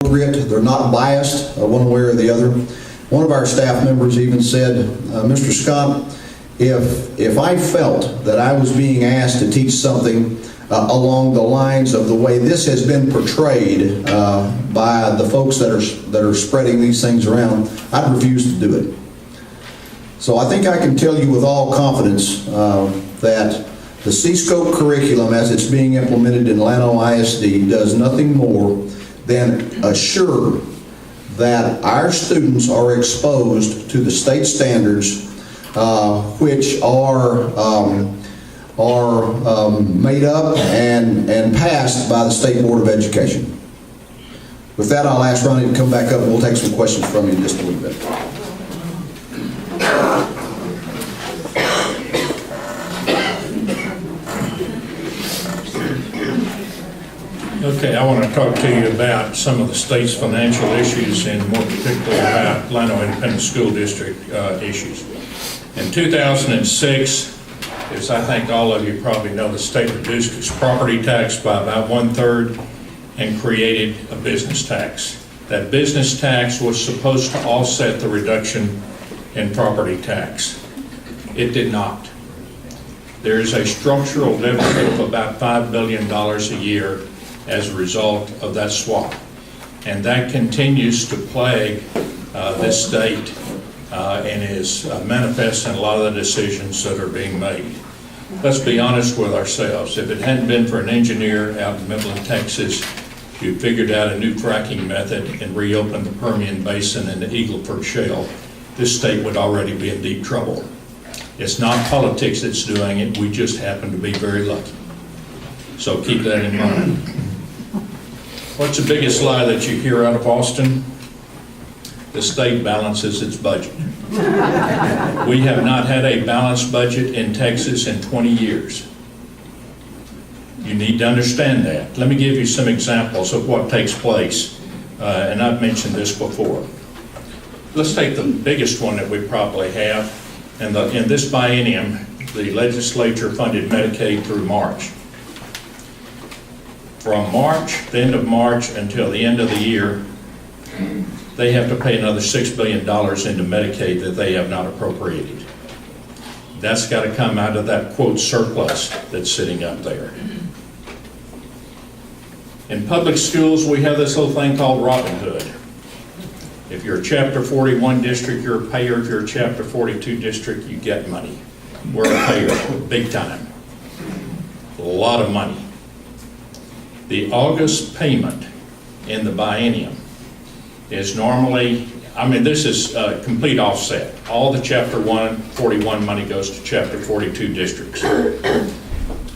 appropriate. They're not biased one way or the other. One of our staff members even said, Mr. Scott, if I felt that I was being asked to teach something along the lines of the way this has been portrayed by the folks that are spreading these things around, I'd refuse to do it. So I think I can tell you with all confidence that the CSCOPE curriculum as it's being implemented in Llano ISD does nothing more than assure that our students are exposed to the state standards which are made up and passed by the State Board of Education. With that, I'll ask Ronnie to come back up and we'll take some questions from you in just a little bit. Okay, I want to talk to you about some of the state's financial issues and more particularly about Llano Independent School District issues. In 2006, as I think all of you probably know, the state reduced its property tax by about 1/3 and created a business tax. That business tax was supposed to offset the reduction in property tax. It did not. There is a structural deficit of about $5 billion a year as a result of that swap. And that continues to plague this state and is manifest in a lot of the decisions that are being made. Let's be honest with ourselves. If it hadn't been for an engineer out in Midland, Texas, who figured out a new fracking method and reopened the Permian Basin and the Eagle Ford Shale, this state would already be in deep trouble. It's not politics that's doing it, we just happen to be very lucky. So keep that in mind. What's the biggest lie that you hear out of Austin? The state balances its budget. We have not had a balanced budget in Texas in 20 years. You need to understand that. Let me give you some examples of what takes place, and I've mentioned this before. Let's take the biggest one that we probably have. In this biennium, the legislature funded Medicaid through March. From March, the end of March, until the end of the year, they have to pay another $6 billion into Medicaid that they have not appropriated. That's got to come out of that, quote, surplus that's sitting up there. In public schools, we have this little thing called Robin Hood. If you're a Chapter 41 district, you're a payer. If you're a Chapter 42 district, you get money. We're a payer, big time. A lot of money. The August payment in the biennium is normally, this is a complete offset. All the Chapter 41 money goes to Chapter 42 districts.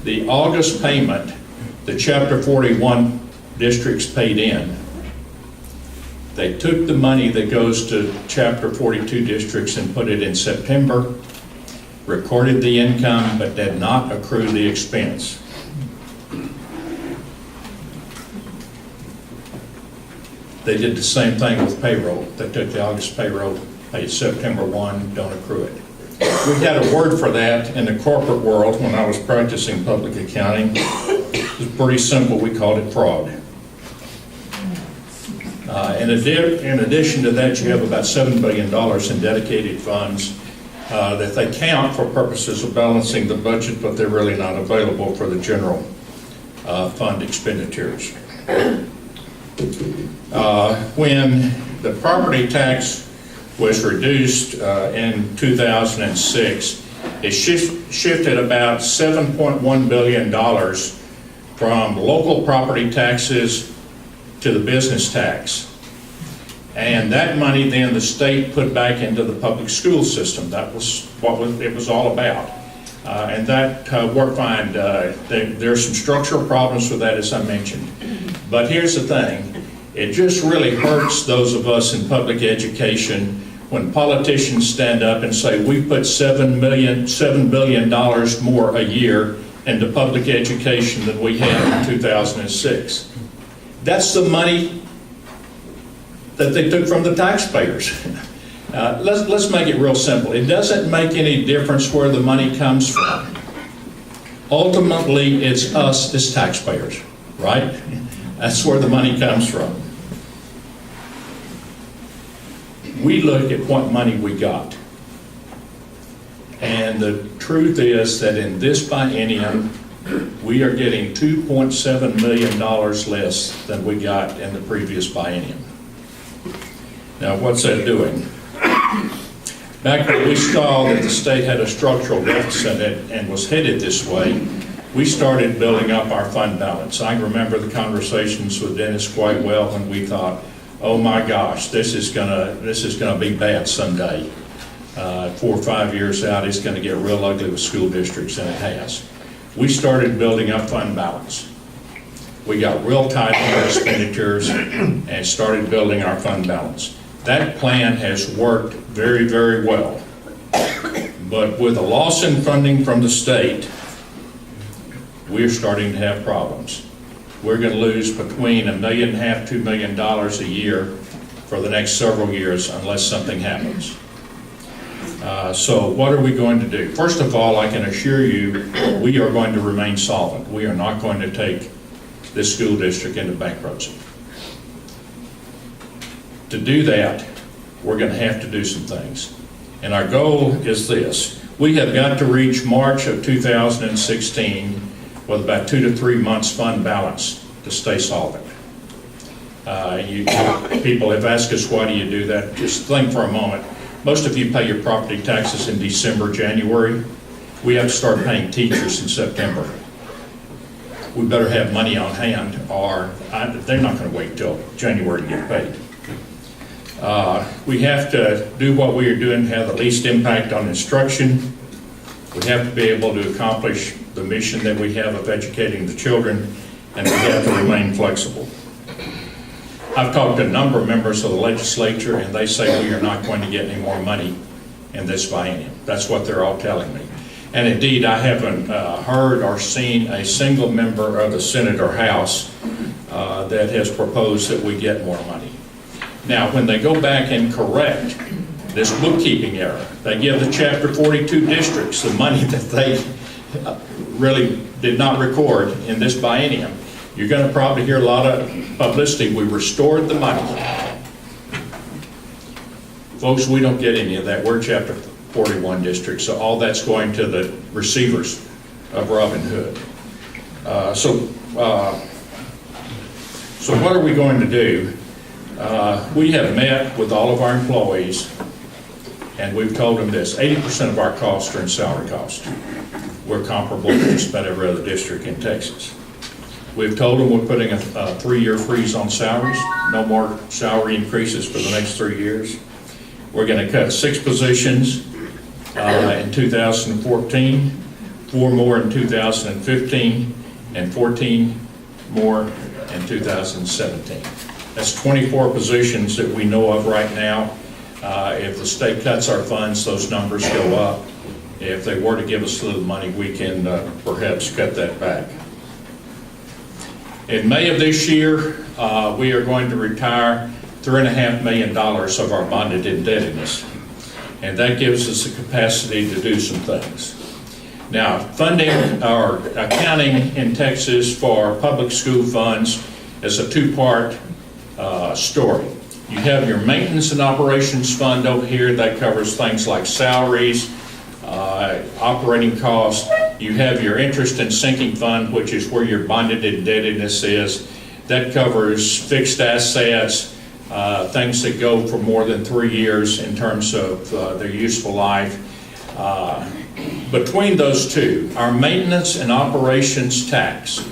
The August payment, the Chapter 41 districts paid in, they took the money that goes to Chapter 42 districts and put it in September, recorded the income, but did not accrue the expense. They did the same thing with payroll. They took the August payroll, paid September 1, don't accrue it. We had a word for that in the corporate world when I was practicing public accounting. It was pretty simple. We called it fraud. In addition to that, you have about $7 billion in dedicated funds that they count for purposes of balancing the budget, but they're really not available for the general fund expenditures. When the property tax was reduced in 2006, it shifted about $7.1 billion from local property taxes to the business tax. And that money then the state put back into the public school system. That was what it was all about. And that worked fine. There's some structural problems with that, as I mentioned. But here's the thing. It just really hurts those of us in public education when politicians stand up and say, we put $7 billion more a year into public education than we had in 2006. That's the money that they took from the taxpayers. Let's make it real simple. It doesn't make any difference where the money comes from. Ultimately, it's us as taxpayers, right? That's where the money comes from. we look at what money we got. And the truth is that in this biennium, we are getting $2.7 million less than we got in the previous biennium. Now, what's that doing? Back when we saw that the state had a structural deficit and was headed this way, we started building up our fund balance. I remember the conversations with Dennis quite well when we thought, oh my gosh, this is gonna be bad someday. 4 or 5 years out, it's gonna get real ugly with school districts, and it has. We started building up fund balance. We got real tight on our expenditures and started building our fund balance. That plan has worked very, very well. But with a loss in funding from the state, we're starting to have problems. We're going to lose between $1.5 million, $2 million a year for the next several years unless something happens. So what are we going to do? First of all, I can assure you, we are going to remain solvent. We are not going to take this school district into bankruptcy. To do that, we're going to have to do some things. And our goal is this. We have got to reach March of 2016 with about 2 to 3 months fund balance to stay solvent. People have asked us, why do you do that? Just think for a moment. Most of you pay your property taxes in December, January. We have to start paying teachers in September. We better have money on hand, or they're not going to wait till January to get paid. We have to do what we are doing to have the least impact on instruction. We have to be able to accomplish the mission that we have of educating the children, and we have to remain flexible. I've talked to a number of members of the legislature, and they say we are not going to get any more money in this biennium. That's what they're all telling me. And indeed, I haven't heard or seen a single member of the Senate or House that has proposed that we get more money. Now, when they go back and correct this bookkeeping error, they give the Chapter 42 districts the money that they really did not record in this biennium. You're going to probably hear a lot of publicity. We restored the money. Folks, we don't get any of that. We're Chapter 41 districts, so all that's going to the receivers of Robin Hood. So what are we going to do? We have met with all of our employees, and we've told them this: 80% of our costs are in salary costs. We're comparable to just about every other district in Texas. We've told them we're putting a 3-year freeze on salaries, no more salary increases for the next 3 years. We're going to cut 6 positions in 2014, 4 more in 2015, and 14 more in 2017. That's 24 positions that we know of right now. If the state cuts our funds, those numbers go up. If they were to give us a little money, we can perhaps cut that back. In May of this year, we are going to retire $3.5 million of our bonded indebtedness, and that gives us the capacity to do some things. Now, funding or accounting in Texas for public school funds is a 2-part story. You have your maintenance and operations fund over here that covers things like salaries, operating costs. You have your interest and sinking fund, which is where your bonded indebtedness is. That covers fixed assets, things that go for more than 3 years in terms of their useful life. Between those two, our maintenance and operations tax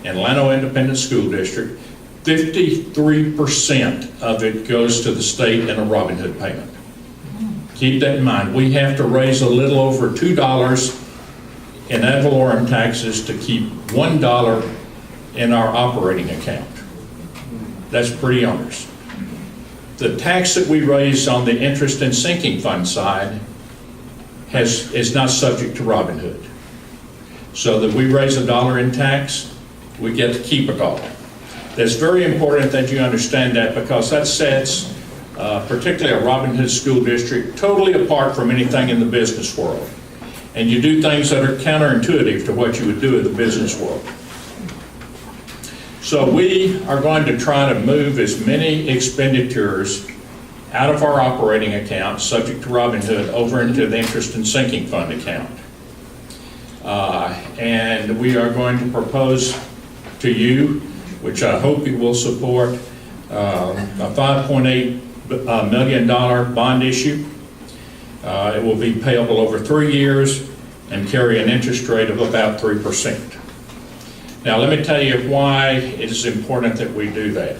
in Llano Independent School District, 53% of it goes to the state in a Robin Hood payment. Keep that in mind. We have to raise a little over $2 in ad valorem taxes to keep $1 in our operating account. That's pretty onerous. The tax that we raise on the interest and sinking fund side is not subject to Robin Hood. So that we raise $1 in tax, we get to keep $1. It's very important that you understand that, because that sets particularly a Robin Hood school district totally apart from anything in the business world. And you do things that are counterintuitive to what you would do in the business world. So we are going to try to move as many expenditures out of our operating account, subject to Robin Hood, over into the interest and sinking fund account. And we are going to propose to you, which I hope you will support, a $5.8 million bond issue. It will be payable over 3 years and carry an interest rate of about 3%. Now let me tell you why it is important that we do that.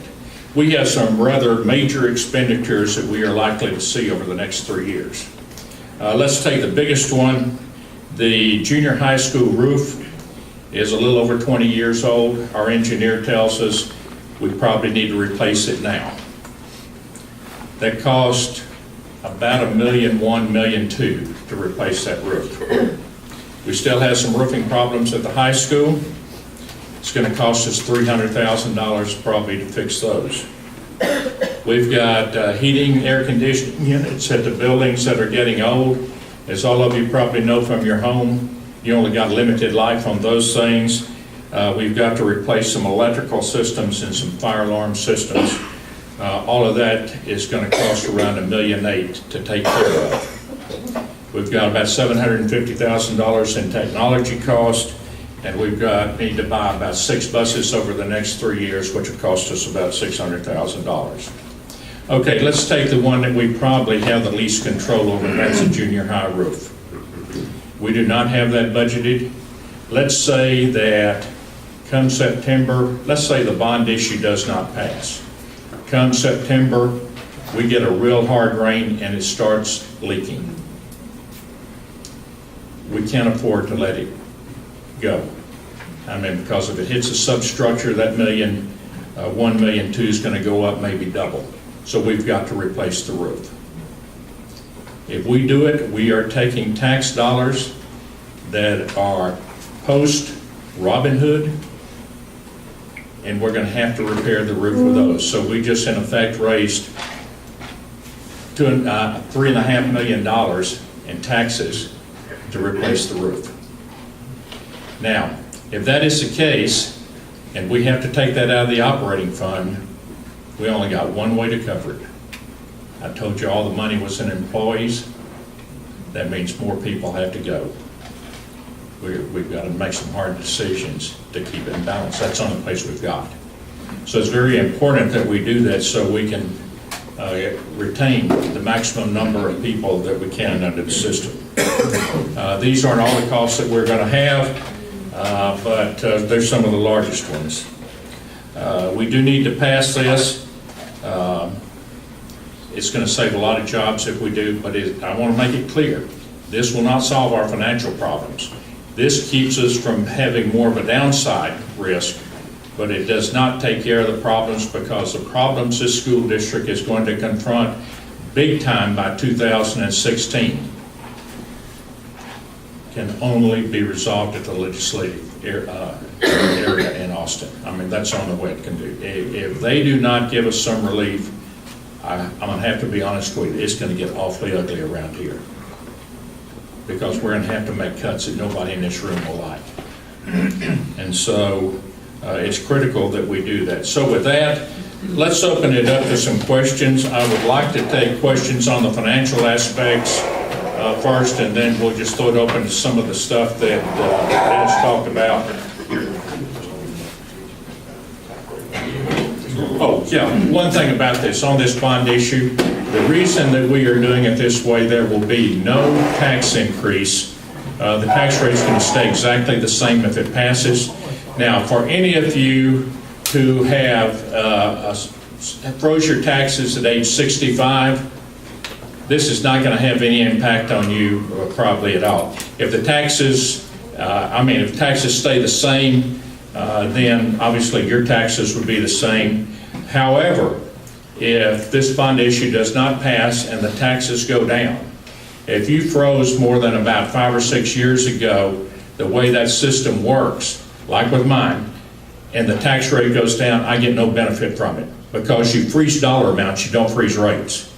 We have some rather major expenditures that we are likely to see over the next 3 years. Let's take the biggest one. The junior high school roof is a little over 20 years old. Our engineer tells us we probably need to replace it now. That cost about $1.1 million, $1.2 million to replace that roof. We still have some roofing problems at the high school. It's going to cost us $300,000 probably to fix those. We've got heating, air conditioning units at the buildings that are getting old. As all of you probably know from your home, you only got limited life on those things. We've got to replace some electrical systems and some fire alarm systems. All of that is going to cost around $1.8 million to take care of. We've got about $750,000 in technology cost, and we've need to buy about 6 buses over the next 3 years, which will cost us about $600,000. Okay, let's take the one that we probably have the least control over, and that's the junior high roof. We do not have that budgeted. Let's say that come September, let's say the bond issue does not pass. Come September, we get a real hard rain and it starts leaking. We can't afford to let it go. I mean, because if it hits a substructure, that $1 million, $1.2 million is going to go up maybe double. So we've got to replace the roof. If we do it, we are taking tax dollars that are post Robin Hood, and we're going to have to repair the roof with those. So we just in effect raised $3.5 million in taxes to replace the roof. Now, if that is the case, and we have to take that out of the operating fund, we only got one way to cover it. I told you all the money was in employees. That means more people have to go. We've got to make some hard decisions to keep it in balance. That's the only place we've got. So it's very important that we do that so we can retain the maximum number of people that we can under the system. These aren't all the costs that we're going to have, but they're some of the largest ones. We do need to pass this. It's going to save a lot of jobs if we do, but I want to make it clear, this will not solve our financial problems. This keeps us from having more of a downside risk, but it does not take care of the problems, because the problems this school district is going to confront big time by 2016 can only be resolved at the legislative area in Austin. I mean, that's the only way it can do. If they do not give us some relief, I'm going to have to be honest with you, it's going to get awfully ugly around here, because we're going to have to make cuts that nobody in this room will like. And so it's critical that we do that. So with that, let's open it up to some questions. I would like to take questions on the financial aspects first, and then we'll just throw it open to some of the stuff that Dennis talked about. Oh, yeah, one thing about this, on this bond issue, the reason that we are doing it this way, there will be no tax increase. The tax rate is going to stay exactly the same if it passes. Now, for any of you who have froze your taxes at age 65, this is not going to have any impact on you probably at all. If the taxes, if taxes stay the same, then obviously your taxes would be the same. However, if this bond issue does not pass and the taxes go down, if you froze more than about 5 or 6 years ago, the way that system works, like with mine, and the tax rate goes down, I get no benefit from it, because you freeze dollar amounts, you don't freeze rates.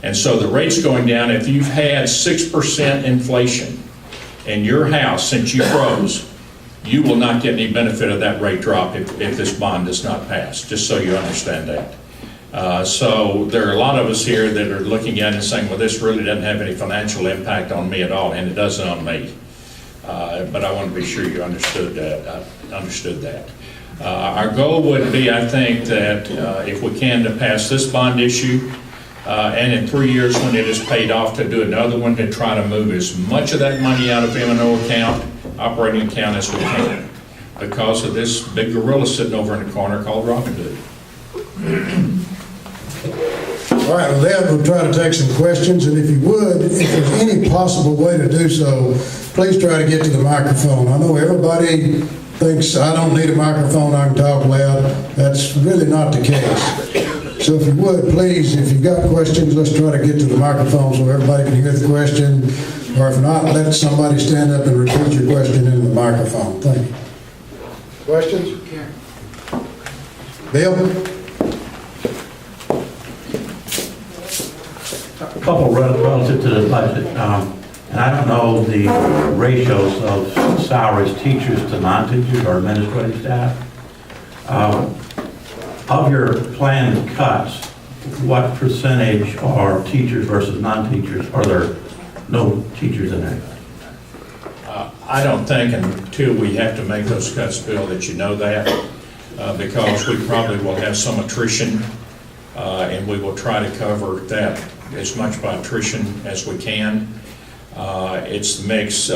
And so the rate's going down. If you've had 6% inflation in your house since you froze, you will not get any benefit of that rate drop if this bond does not pass, just so you understand that. So there are a lot of us here that are looking at it and saying, well, this really doesn't have any financial impact on me at all, and it doesn't on me. But I want to be sure you understood that. Our goal would be, I think, that if we can, to pass this bond issue, and in 3 years when it is paid off, to do another one to try to move as much of that money out of M&O account, operating account, as we can, because of this big gorilla sitting over in the corner called Robin Hood. All right, with that, we'll try to take some questions, and if you would, if there's any possible way to do so, please try to get to the microphone. I know everybody thinks I don't need a microphone, I can talk loud. That's really not the case. So if you would, please, if you've got questions, let's try to get to the microphone so everybody can hear the question, or if not, let somebody stand up and repeat your question into the microphone. Thank you. Questions? Bill? A couple relative to the budget, and I don't know the ratios of salaries, teachers to non-teachers or administrative staff. Of your planned cuts, what percentage are teachers versus non-teachers? Are there no teachers in there? I don't think until we have to make those cuts, Bill, that you know that, because we probably will have some attrition, and we will try to cover that as much by attrition as we can. It's the mix.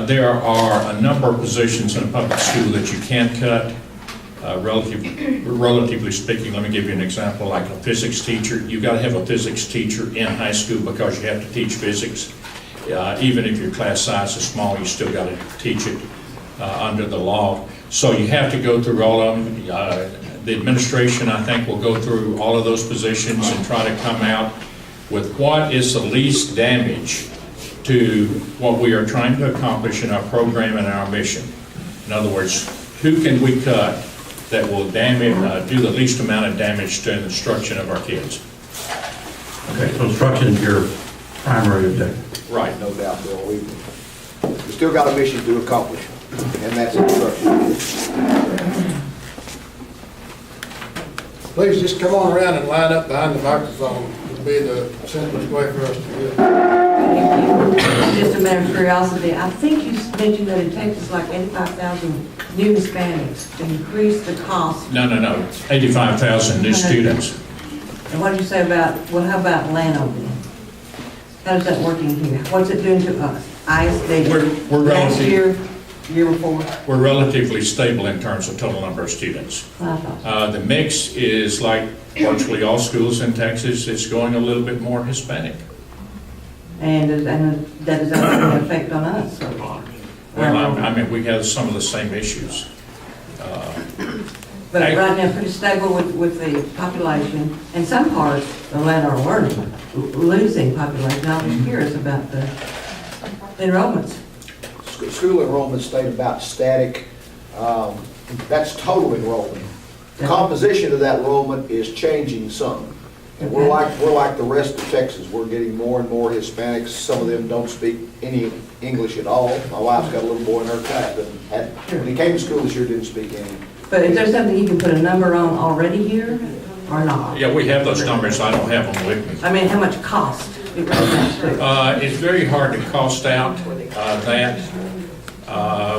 There are a number of positions in a public school that you can't cut. Relatively speaking, let me give you an example, like a physics teacher. You've got to have a physics teacher in high school because you have to teach physics. Even if your class size is small, you still got to teach it under the law. So you have to go through all of them. The administration, I think, will go through all of those positions and try to come out with what is the least damage to what we are trying to accomplish in our program and our mission. In other words, who can we cut that will do the least amount of damage to the instruction of our kids? Okay, so instruction is your primary objective. Right. No doubt, Bill. We still got a mission to accomplish, and that's instruction. Please just come on around and line up behind the microphone. It'll be the simplest way for us to do it. Just a matter of curiosity, I think you mentioned that it takes us like 85,000 new Hispanics to increase the cost. No. 85,000 new students. And what did you say about, well, how about Llano then? How does that work in here? What's it doing to us? ISD, We're last year before? We're relatively stable in terms of total number of students. The mix is like virtually all schools in Texas. It's going a little bit more Hispanic. And that does that have an effect on us? Well, I mean, we have some of the same issues. But right now, pretty stable with the population. And some parts, the Llano are learning, losing population. I was curious about the enrollments. School enrollment stayed about static. That's total enrollment. The composition of that enrollment is changing some. And we're like the rest of Texas. We're getting more and more Hispanics. Some of them don't speak any English at all. My wife's got a little boy in her class that when he came to school this year didn't speak any. But is there something you can put a number on already here or not? Yeah, we have those numbers. I don't have them with me. I mean, how much cost it goes down to? It's very hard to cost out that.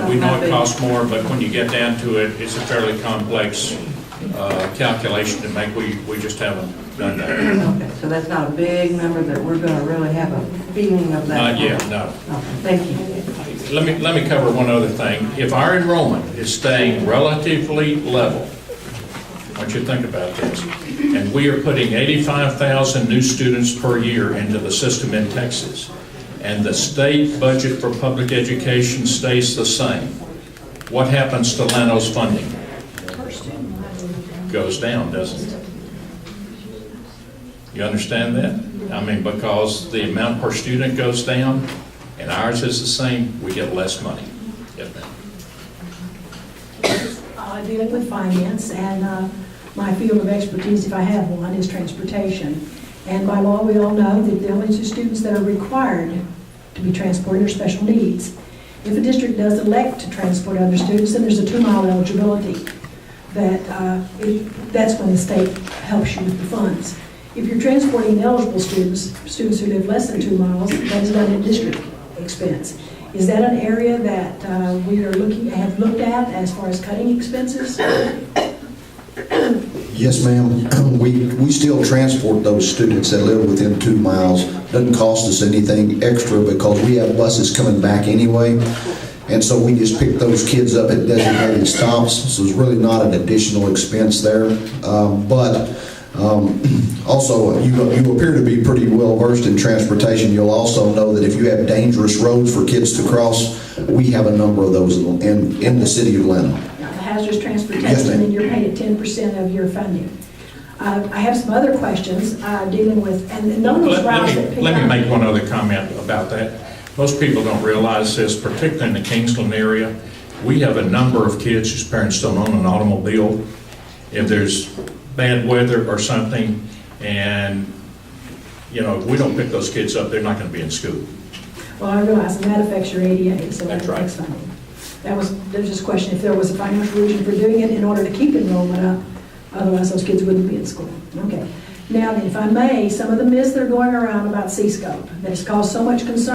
We know it costs more, but when you get down to it, it's a fairly complex calculation to make. We just haven't done that. Okay, so that's not a big number that we're going to really have a feeling of that. Not yet, no. Okay, thank you. Let me cover one other thing. If our enrollment is staying relatively level, I want you to think about this, and we are putting 85,000 new students per year into the system in Texas, and the state budget for public education stays the same, what happens to Llano's funding? Goes down, doesn't it? You understand that? I mean, because the amount per student goes down, and ours is the same, we get less money. Yes, ma'am. Dealing with finance, and my field of expertise, if I have one, is transportation. And by law, we all know that the only two students that are required to be transported are special needs. If a district does elect to transport other students, then there's a 2-mile eligibility. that's when the state helps you with the funds. If you're transporting ineligible students who live less than 2 miles, that is done at district expense. Is that an area that we are have looked at as far as cutting expenses? Yes, ma'am. We still transport those students that live within 2 miles. Doesn't cost us anything extra because we have buses coming back anyway. And so we just pick those kids up at designated stops. So it's really not an additional expense there. Also, you appear to be pretty well versed in transportation. You'll also know that if you have dangerous roads for kids to cross, we have a number of those in the city of Llano. Hazardous transportation, Yes, ma'am. and you're paid at 10% of your funding. I have some other questions dealing with, and none of those routes that pick Let me up. make one other comment about that. Most people don't realize this, particularly in the Kingsland area. We have a number of kids whose parents don't own an automobile. If there's bad weather or something, and, if we don't pick those kids up, they're not going to be in school. Well, I realize, and that affects your ADA, so that That's right. affects funding. There's just a question if there was a financial reason for doing it in order to keep enrollment up, otherwise those kids wouldn't be in school. Okay. Now, if I may, some of the myths that are going around about CSCOPE that has caused so much concern